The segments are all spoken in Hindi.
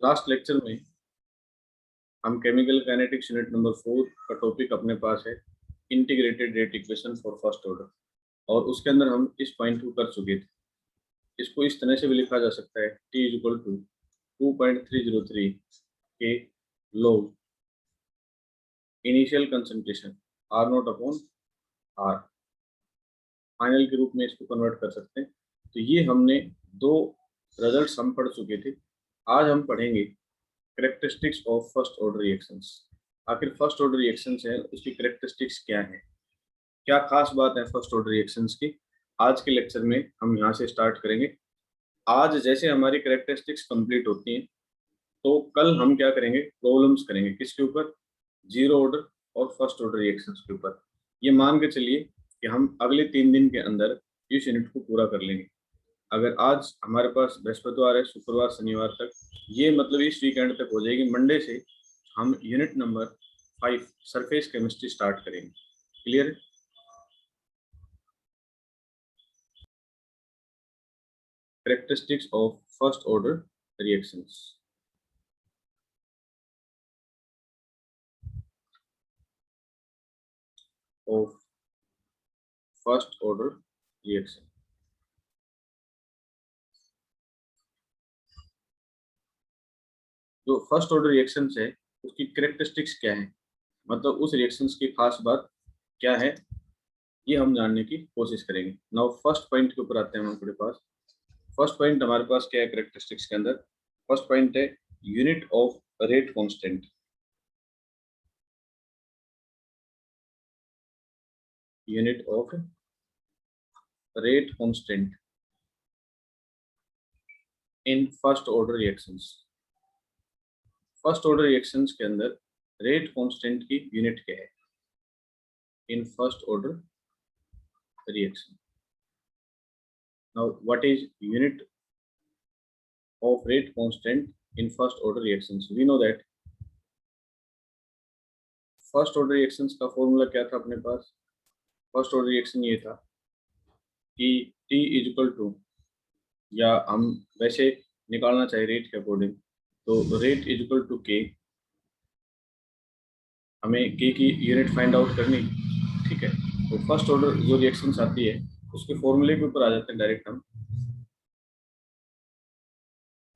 लास्ट लेक्चर में हम केमिकल काइनेटिक्स यूनिट नंबर 4 का टॉपिक अपने पास है integrated rate equation for first order, और उसके अंदर हम इस पॉइंट को कर चुके थे। इसको इस तरह से भी लिखा जा सकता है T इज इक्वल टू 2.303 के log initial concentration R not upon R final के रूप में इसको कन्वर्ट कर सकते हैं। तो ये हमने दो रिजल्ट्स हम पढ़ चुके थे। आज हम पढ़ेंगे characteristics of first order reactions. आखिर फर्स्ट ऑर्डर रिएक्शंस है, उसकी कैरेक्टरिस्टिक्स क्या है, क्या खास बात है फर्स्ट ऑर्डर रिएक्शंस की, आज के लेक्चर में हम यहाँ से स्टार्ट करेंगे। आज जैसे हमारी कैरेक्टरिस्टिक्स कंप्लीट होती हैं तो कल हम क्या करेंगे, प्रॉब्लम्स करेंगे। किसके ऊपर? जीरो ऑर्डर और फर्स्ट ऑर्डर रिएक्शंस के ऊपर। ये मान के चलिए कि हम अगले 3 दिन के अंदर इस यूनिट को पूरा कर लेंगे। अगर आज हमारे पास बृहस्पतिवार है, शुक्रवार शनिवार तक, ये मतलब इस वीकेंड तक हो जाएगी। मंडे से हम unit number 5 surface chemistry start करेंगे। क्लियर है? Characteristics of first order reactions. Of first order reaction. जो फर्स्ट ऑर्डर रिएक्शंस है उसकी कैरेक्टरिस्टिक्स क्या है, मतलब उस रिएक्शंस की खास बात क्या है, ये हम जानने की कोशिश करेंगे। नाउ फर्स्ट पॉइंट के ऊपर आते हैं हमारे पास। फर्स्ट पॉइंट हमारे पास क्या है कैरेक्टरिस्टिक्स के अंदर? फर्स्ट पॉइंट है unit of rate constant. Unit of rate constant in first order reactions. First order reactions के अंदर रेट कांस्टेंट की यूनिट क्या है in first order reaction? Now what is unit of rate constant in first order reactions? We know that first order reactions का फॉर्मूला क्या था अपने पास? फर्स्ट ऑर्डर रिएक्शन ये था कि T इज इक्वल टू, या हम वैसे निकालना चाहिए रेट के अकॉर्डिंग, तो rate is equal to K। हमें K की यूनिट फाइंड आउट करनी, ठीक है। तो फर्स्ट ऑर्डर जो रिएक्शंस आती है उसके फॉर्मूले के ऊपर आ जाते हैं डायरेक्ट हम।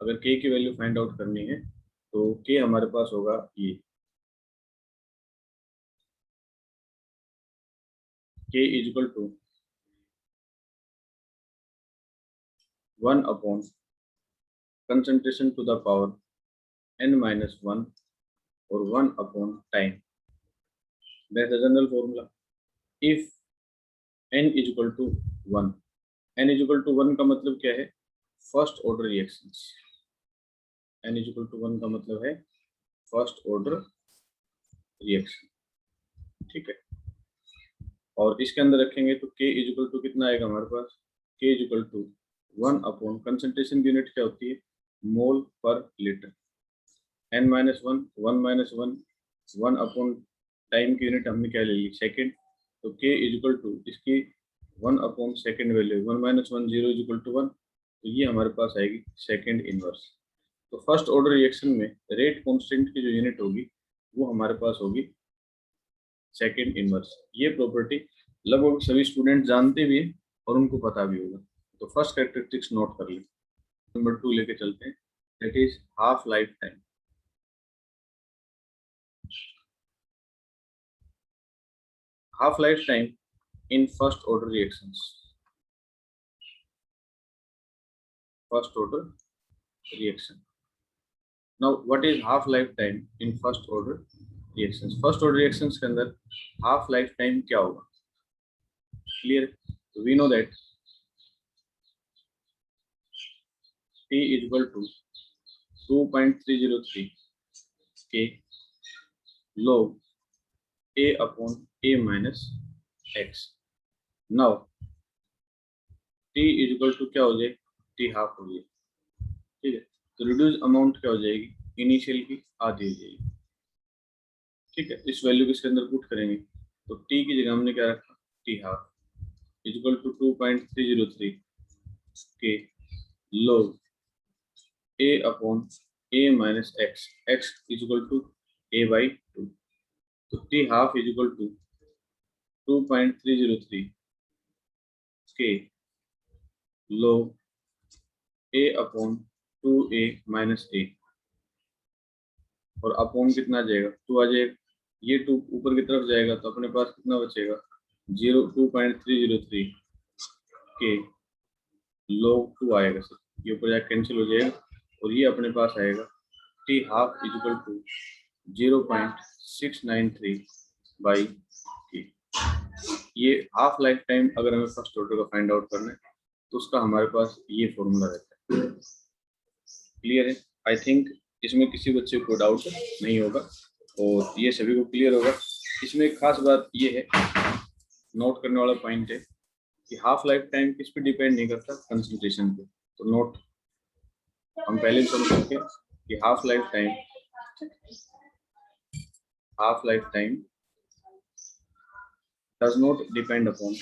अगर K की वैल्यू फाइंड आउट करनी है तो K हमारे पास होगा ये K is equal to 1 upon concentration to the power n minus 1 or 1 upon time. That's the general formula. If n is equal to 1, n is equal to 1 का मतलब क्या है? First order reactions. n is equal to 1 का मतलब है फर्स्ट ऑर्डर रिएक्शन, ठीक है। और इसके अंदर रखेंगे तो k is equal to कितना आएगा हमारे पास? k is equal to 1 upon concentration की यूनिट क्या होती है? मोल पर litre. n minus 1, 1 minus 1, 1 upon time की यूनिट हमने क्या ले ली? सेकेंड। तो k इज इक्वल टू इसकी 1 upon second value, 1 minus 1, 0 is equal to 1। तो ये हमारे पास आएगी सेकेंड इनवर्स। तो फर्स्ट ऑर्डर रिएक्शन में रेट कांस्टेंट की जो यूनिट होगी वो हमारे पास होगी सेकेंड इनवर्स। ये प्रॉपर्टी लगभग सभी स्टूडेंट जानते भी हैं और उनको पता भी होगा। तो फर्स्ट कैरेक्टरिस्टिक्स नोट कर लें। नंबर 2 लेके चलते हैं, that is half life time. half lifetime in first order reactions. First order reaction. Now what is half lifetime in first order reactions? First order reactions के अंदर half lifetime क्या होगा? Clear? So we know that T is equal to 2.303 K log A upon A minus X. Now T is equal to क्या हो जाए? T half हो जाए, ठीक है। तो रिड्यूस अमाउंट क्या हो जाएगी? इनिशियल की आधी हो जाएगी, ठीक है। इस वैल्यू को इसके अंदर पुट करेंगे तो t की जगह हमने क्या रखा? t half is equal to 2.303 के log a upon a minus x, x is equal to a by 2. तो t half is equal to 2.303 k log a upon 2a minus a, और अपॉन कितना आ जाएगा, 2 आ जाएगा, ये 2 ऊपर की तरफ जाएगा तो अपने पास कितना बचेगा, 2.303 के log 2 आएगा सर, ये ऊपर जाकर कैंसिल हो जाएगा और ये अपने पास आएगा t half is equal to 0.693 by K. ये हाफ लाइफ टाइम अगर हमें फर्स्ट ऑर्डर का फाइंड आउट करना है तो उसका हमारे पास ये फॉर्मूला रहता है। क्लियर है? आई थिंक इसमें किसी बच्चे को डाउट नहीं होगा और ये सभी को क्लियर होगा। इसमें एक खास बात ये है, नोट करने वाला पॉइंट है कि हाफ लाइफ टाइम किस पे डिपेंड नहीं करता, कंसंट्रेशन पे। तो नोट हम पहले भी समझ सकते हैं कि half life time does not depend upon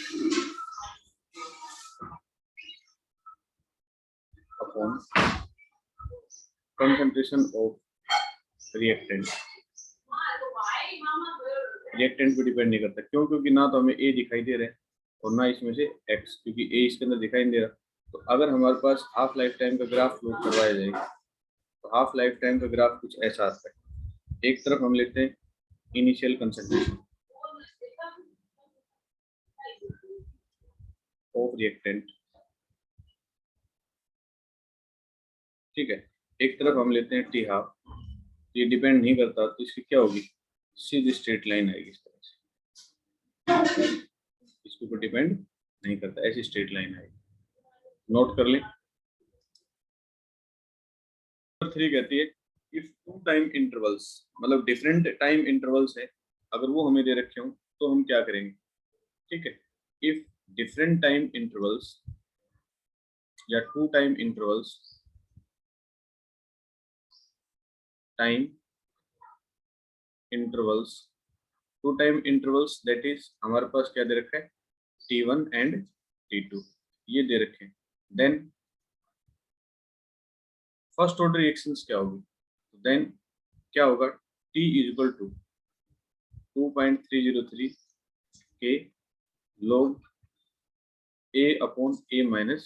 concentration of reactant पे डिपेंड नहीं करता। क्यों? क्योंकि ना तो हमें ए दिखाई दे रहा है और ना इसमें से एक्स, क्योंकि ए इसके अंदर दिखाई नहीं दे रहा। तो अगर हमारे पास हाफ लाइफ टाइम का ग्राफ प्लॉट करवाया जाएगा तो हाफ लाइफ टाइम का ग्राफ कुछ ऐसा आता है। एक तरफ हम लेते हैं इनिशियल कंसंट्रेशन ऑफ रिएक्टेंट, ठीक है, एक तरफ हम लेते हैं टी हाफ, ये डिपेंड नहीं करता तो इसकी क्या होगी, सीधी स्ट्रेट लाइन आएगी इस तरह से, इसके ऊपर डिपेंड नहीं करता, ऐसी स्ट्रेट लाइन आएगी। नोट कर लें। 3 कहती है इफ टू टाइम इंटरवल्स, मतलब डिफरेंट टाइम इंटरवल्स है, अगर वो हमें दे रखे हो तो हम क्या करेंगे, ठीक है। इफ डिफरेंट टाइम इंटरवल्स या two time intervals, time intervals, two time intervals that is हमारे पास क्या दे रखा है, T1 एंड T2 ये दे रखे हैं। देन फर्स्ट ऑर्डर रिएक्शंस क्या होगी, देन क्या होगा, T इज इक्वल टू 2.303 के log A upon A minus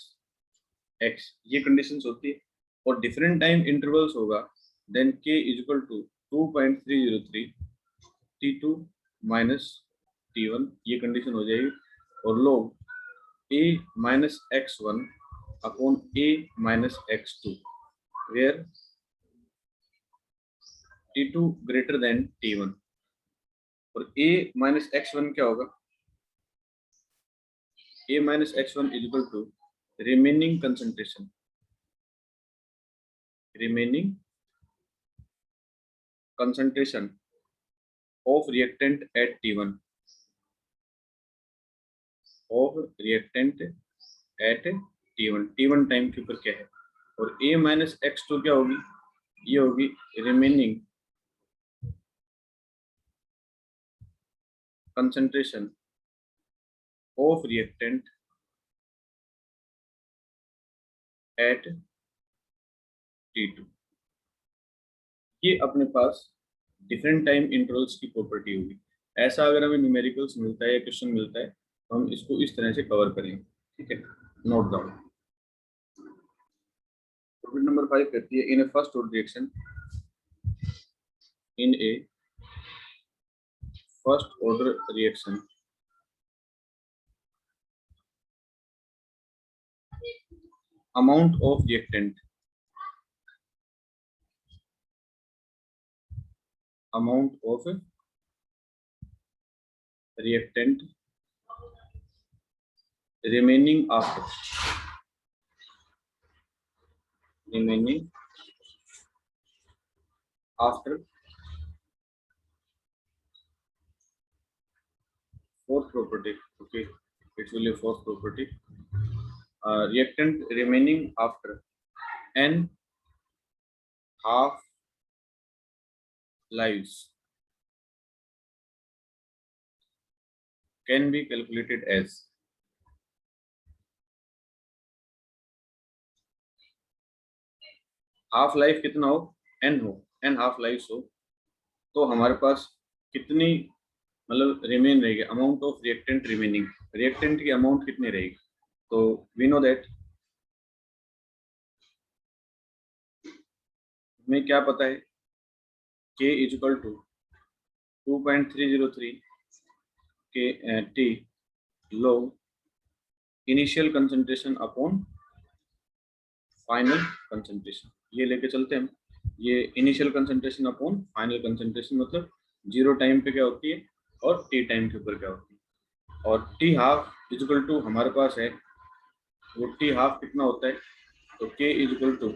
x, ये कंडीशंस होती है। और डिफरेंट टाइम इंटरवल्स होगा then K is equal to 2.303 T2 minus T1, ये कंडीशन हो जाएगी। और log A minus x1 upon A minus x2 where T2 greater than T1। और A माइनस x1 क्या होगा, A minus x1 is equal to remaining concentration of reactant at T1, T1 time के ऊपर क्या है। और A माइनस x2 क्या होगी, ये होगी remaining concentration of reactant eight T2। ये अपने पास डिफरेंट टाइम इंटरवल्स की प्रॉपर्टी होगी। ऐसा अगर हमें न्यूमेरिकल्स मिलता है या क्वेश्चन मिलता है तो हम इसको इस तरह से कवर करेंगे, ठीक है। Note down. टॉपिक नंबर 5 कहती है in a first order reaction, in a first order reaction amount of reactant remaining after fourth property, okay, it will be fourth property, reactant remaining after n half lives can be calculated as half life कितना हो, एन हो, एन हाफ लाइफ हो, तो हमारे पास कितनी मतलब रिमेन रहेगी, amount of reactant remaining, reactant की अमाउंट कितनी रहेगी। तो वी नो दैट, हमें क्या पता है, K इज इक्वल टू 2.303 के T log initial concentration upon final concentration. ये लेके चलते हैं हम, ये initial concentration upon final concentration, मतलब जीरो टाइम पे क्या होती है और टी टाइम के ऊपर क्या होती है। और t half is equal to हमारे पास है, वो टी हाफ कितना होता है, तो k is equal to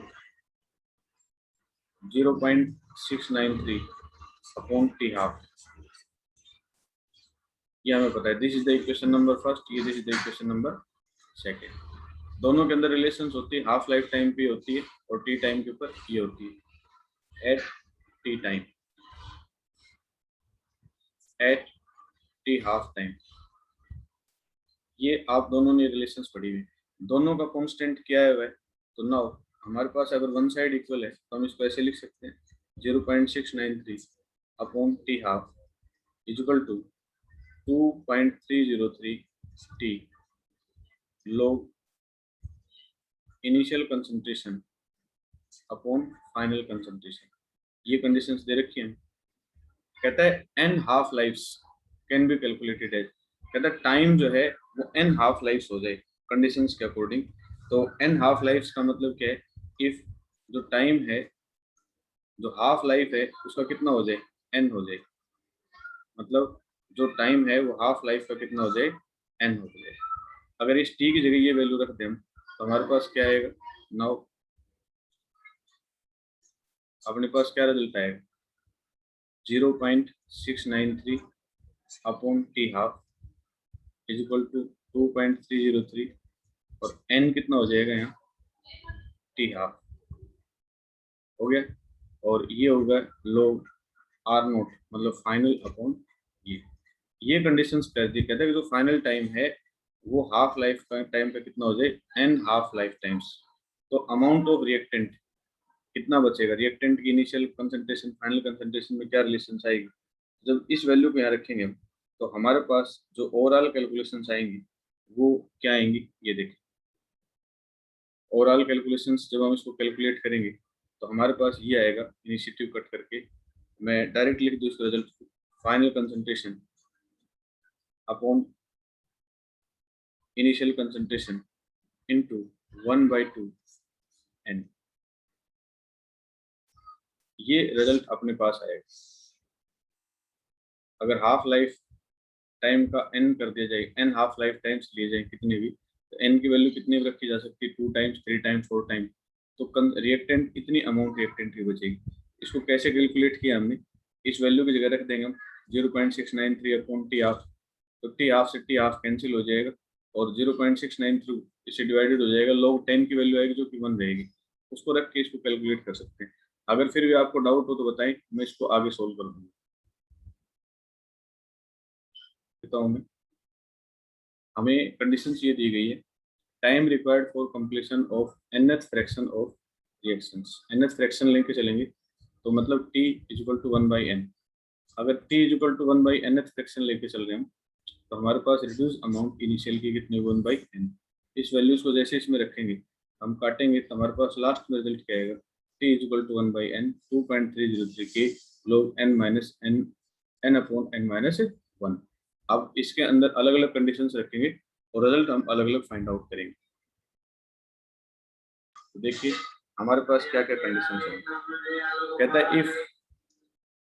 0.693 upon t half, ये हमें पता है। This is the equation number first, ये this is the equation number second. दोनों के अंदर रिलेशंस होती है, हाफ लाइफ टाइम पे होती है और टी टाइम के ऊपर ये होती है, at T time, at T half time. ये आप दोनों ने रिलेशंस पढ़ी हुई, दोनों का कांस्टेंट क्या है वह, तो नाउ हमारे पास अगर वन साइड इक्वल है तो हम इसको ऐसे लिख सकते हैं 0.693 upon t half is equal to 2.303 t log initial concentration upon final concentration. ये कंडीशंस दे रखी हैं। कहता है n half lifes can be calculated as, कहता है टाइम जो है वो एन हाफ लाइफ्स हो जाए कंडीशंस के अकॉर्डिंग। तो एन हाफ लाइफ्स का मतलब क्या है, इफ जो टाइम है, जो हाफ लाइफ है उसका कितना हो जाए, एन हो जाए, मतलब जो टाइम है वो हाफ लाइफ का कितना हो जाए, एन हो जाए। अगर इस टी की जगह ये वैल्यू रख दें हम, तो हमारे पास क्या आएगा, नाउ अपने पास क्या रिजल्ट आएगा, 0.693 upon t half is equal to 2.303, और एन कितना हो जाएगा यहाँ, टी हाफ हो गया, और ये होगा log आर नोट, मतलब फाइनल अपॉन ये कंडीशंस कर दी। कहते हैं कि जो फाइनल टाइम है वो हाफ लाइफ टाइम पे कितना हो जाए, एन हाफ लाइफ टाइम्स। तो अमाउंट ऑफ रिएक्टेंट कितना बचेगा, रिएक्टेंट की इनिशियल कंसंट्रेशन फाइनल कंसंट्रेशन में क्या रिलेशन आएगी, जब इस वैल्यू को यहाँ रखेंगे हम, तो हमारे पास जो ओवरऑल कैलकुलेशंस आएंगी वो क्या आएंगी, ये देखिए। ओवरऑल कैलकुलेशंस जब हम इसको कैलकुलेट करेंगे तो हमारे पास ये आएगा, इनिशिएटिव कट करके मैं डायरेक्ट लिख दूँ इसका result, final concentration upon initial concentration into 1/2 n, ये रिजल्ट अपने पास आएगा। अगर हाफ लाइफ टाइम का एन कर दिया जाए, एन हाफ लाइफ टाइम्स लिए जाए कितने भी, तो एन की वैल्यू कितनी भी रखी जा सकती है, 2 टाइम्स 3 टाइम्स 4 टाइम, तो रिएक्टेंट इतनी अमाउंट रिएक्टेंट की बचेगी। इसको कैसे कैलकुलेट किया हमने, इस वैल्यू की जगह रख देंगे हम 0.693 अपॉन टी हाफ, तो टी हाफ से टी हाफ कैंसिल हो जाएगा और 0.693 इससे डिवाइडेड हो जाएगा, log 10 की वैल्यू आएगी जो कि 1 रहेगी, उसको रख के इसको कैलकुलेट कर सकते हैं। अगर फिर भी आपको डाउट हो तो बताएं, मैं इसको आगे सोल्व कर दूंगा। बताऊँ मैं, हमें कंडीशंस ये दी गई है, time required for completion of nth fraction of reactions, nth fraction लेके चलेंगे तो मतलब t is equal to 1/n। अगर t is equal to 1/nth fraction लेके चल रहे हैं तो हमारे पास रिड्यूस अमाउंट इनिशियल की कितनी, 1/n। इस वैल्यूज को जैसे इसमें रखेंगे हम काटेंगे तो हमारे पास लास्ट में रिजल्ट क्या आएगा, t is equal to 1/n 2.303 के log n minus n upon n minus 1। अब इसके अंदर अलग अलग कंडीशंस रखेंगे और रिजल्ट हम अलग अलग फाइंड आउट करेंगे। तो देखिए हमारे पास क्या क्या कंडीशन है, कहता है if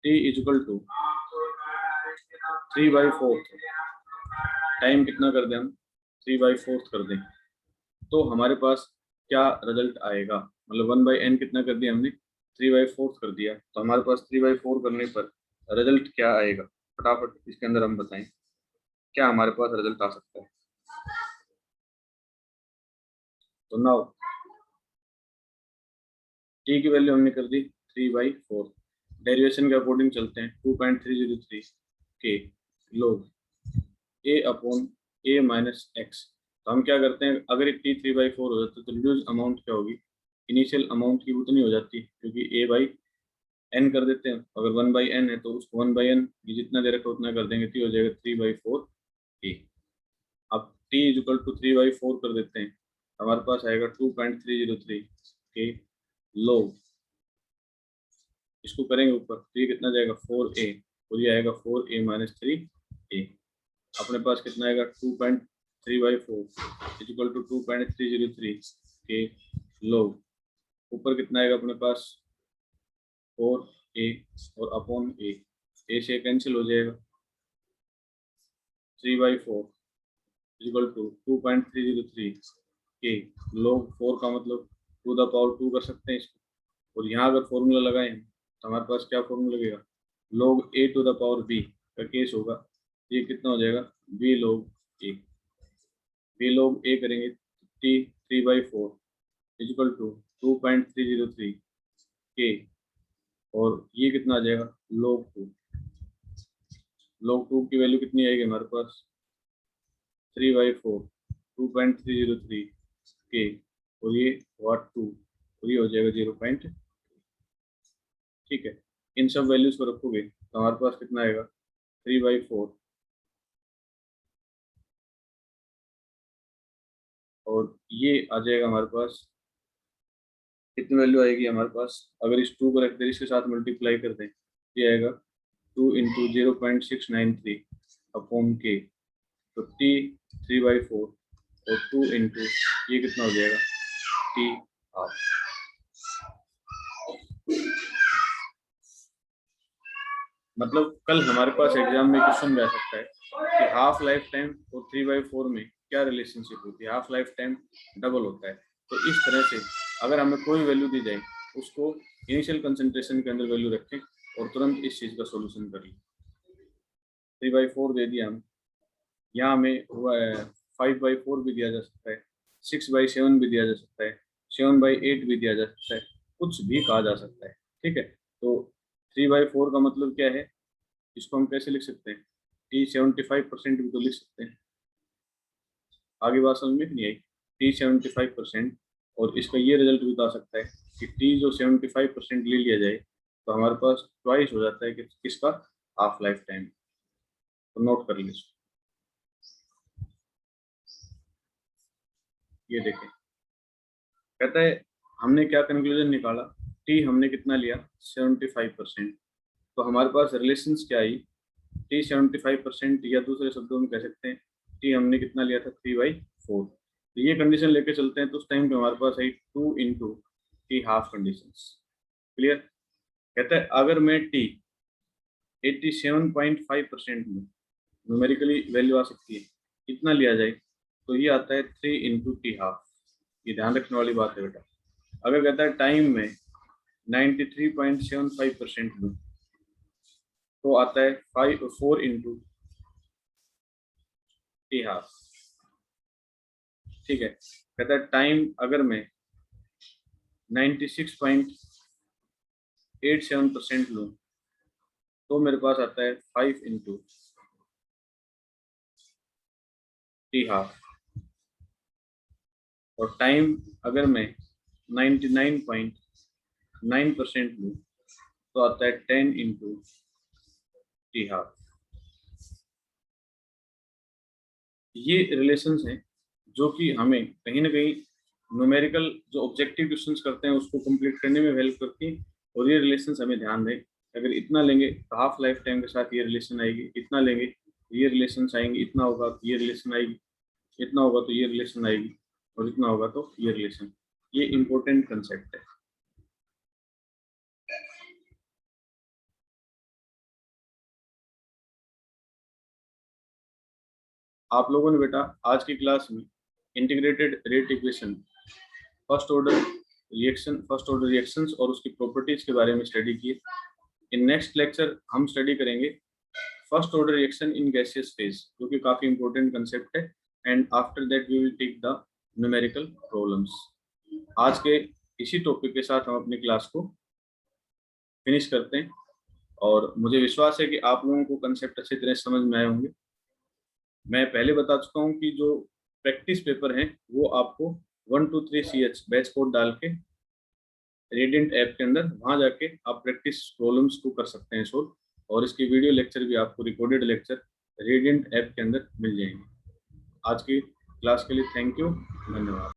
t is equal to 3/4, time कितना कर दें हम, 3/4 कर दें, तो हमारे पास क्या रिजल्ट आएगा, मतलब 1/n कितना कर दिया हमने, 3/4 कर दिया, तो हमारे पास 3/4 करने पर रिजल्ट क्या आएगा, फटाफट इसके अंदर हम बताएं क्या हमारे पास रिजल्ट आ सकता है। तो नाउ टी की वैल्यू हमने कर दी 3/4, डेरिवेशन के अकॉर्डिंग चलते हैं, 2.303 के लोग ए अपॉन ए माइनस एक्स। तो हम क्या करते हैं, अगर टी 3/4 हो जाता है तो रिड्यूस अमाउंट क्या होगी, इनिशियल अमाउंट की उतनी हो जाती है क्योंकि ए बाई n कर देते हैं, अगर 1/n है तो उसको 1/n ये जितना दे रखा उतना कर देंगे, तो ये हो जाएगा 3/4 a। अब t इज इक्वल टू 3/4 कर देते हैं, हमारे पास आएगा 2.303 के log, इसको करेंगे ऊपर तो ये कितना जाएगा 4a, और ये आएगा 4a माइनस 3a। अपने पास कितना आएगा 2.3/4 इज इक्वल टू 2.303 के log, ऊपर कितना आएगा अपने पास 4a और अपॉन a से कैंसिल हो जाएगा, 3/4 इक्वल टू 2.303 के log 4 का मतलब 2 कर सकते हैं इसको, और यहाँ अगर फॉर्मूला लगाएं तो हमारे पास क्या फॉर्मूला लगेगा, log a⁻b का केस होगा, ये कितना हो जाएगा b log a, b log a करेंगे t 3/4 इक्वल टू 2.303 के, और ये कितना आ जाएगा log 2, log 2 की वैल्यू कितनी आएगी हमारे पास 3/4 2.303 के, और ये वाट 2, और ये हो जाएगा 0. ठीक है, इन सब वैल्यूज को रखोगे तो हमारे पास कितना आएगा 3/4, और ये आ जाएगा हमारे पास कितनी वैल्यू आएगी हमारे पास, अगर इस 2 को रख दें इसके साथ मल्टीप्लाई कर दें, ये आएगा 2 इंटू 0.693 अपॉन के, तो t 3/4 और 2 इंटू ये कितना हो जाएगा t हाफ। मतलब कल हमारे पास एग्जाम में क्वेश्चन आ सकता है कि हाफ लाइफ टाइम और 3/4 में क्या रिलेशनशिप होती है, हाफ लाइफ टाइम डबल होता है, तो इस तरह से अगर हमें कोई वैल्यू दी जाए उसको इनिशियल कंसंट्रेशन के अंदर वैल्यू रखें और तुरंत इस चीज का सॉल्यूशन कर लें। 3/4 दे दिया हम, यहाँ हमें हुआ है 5/4 भी दिया जा सकता है, 6/7 भी दिया जा सकता है, 7/8 भी दिया जा सकता है, कुछ भी कहा जा सकता है। ठीक है, तो 3/4 का मतलब क्या है, इसको हम कैसे लिख सकते हैं, t 75% भी तो लिख सकते हैं, आगे बात समझ में नहीं आई, t 75%, और इसका ये रिजल्ट भी बता सकता है कि t जो 75% ले लिया जाए तो हमारे पास ट्वाइस हो जाता है कि किसका हाफ लाइफ टाइम, तो नोट कर लीजिए। ये देखें, कहता है हमने क्या कंक्लूजन निकाला, टी हमने कितना लिया 75%, तो हमारे पास रिलेशंस क्या आई टी 75%, या दूसरे शब्दों में कह सकते हैं टी हमने कितना लिया था 3/4, तो ये कंडीशन लेके चलते हैं तो उस टाइम पे हमारे पास आई 2 into T half conditions. Clear, कहता है अगर मैं टी 87.5% में न्यूमेरिकली वैल्यू आ सकती है कितना लिया जाए, तो ये आता है 3 इंटू टी हाफ, ये ध्यान रखने वाली बात है बेटा। अगर कहता है टाइम में 93.75% में, तो आता है 4 इंटू टी हाफ। ठीक है, कहता है टाइम अगर मैं 96.87% लूँ तो मेरे पास आता है 5 इंटू टी हाफ, और टाइम अगर मैं 99.9% लूँ तो आता है 10 इंटू टी हाफ। ये रिलेशंस हैं जो कि हमें कहीं ना कहीं न्यूमेरिकल जो ऑब्जेक्टिव क्वेश्चंस करते हैं उसको कंप्लीट करने में हेल्प करती हैं, और ये रिलेशंस हमें ध्यान दें, अगर इतना लेंगे तो हाफ लाइफ टाइम के साथ ये रिलेशन आएगी, इतना लेंगे तो ये रिलेशन आएंगे, इतना होगा तो ये रिलेशन आएगी, इतना होगा तो ये रिलेशन आएगी, और इतना होगा तो ये रिलेशन। ये इंपॉर्टेंट कंसेप्ट है। आप लोगों ने बेटा आज की क्लास में integrated rate equation, first order reactions और उसकी प्रॉपर्टीज के बारे में स्टडी की। इन नेक्स्ट लेक्चर हम स्टडी करेंगे first order reaction in gaseous phase, जो कि काफी इंपॉर्टेंट कंसेप्ट है, and after that we will take the numerical problems. आज के इसी टॉपिक के साथ हम अपनी क्लास को फिनिश करते हैं, और मुझे विश्वास है कि आप लोगों को कंसेप्ट अच्छी तरह समझ में आए होंगे। मैं पहले बता चुका हूँ कि जो प्रैक्टिस पेपर हैं वो आपको 1 2 3 CH बैच कोड डाल के रेडियंट ऐप के अंदर, वहां जाके आप प्रैक्टिस प्रॉब्लम्स को कर सकते हैं सोल्व, और इसकी वीडियो लेक्चर भी आपको, रिकॉर्डेड लेक्चर रेडियंट ऐप के अंदर मिल जाएंगे। आज की क्लास के लिए थैंक यू, धन्यवाद।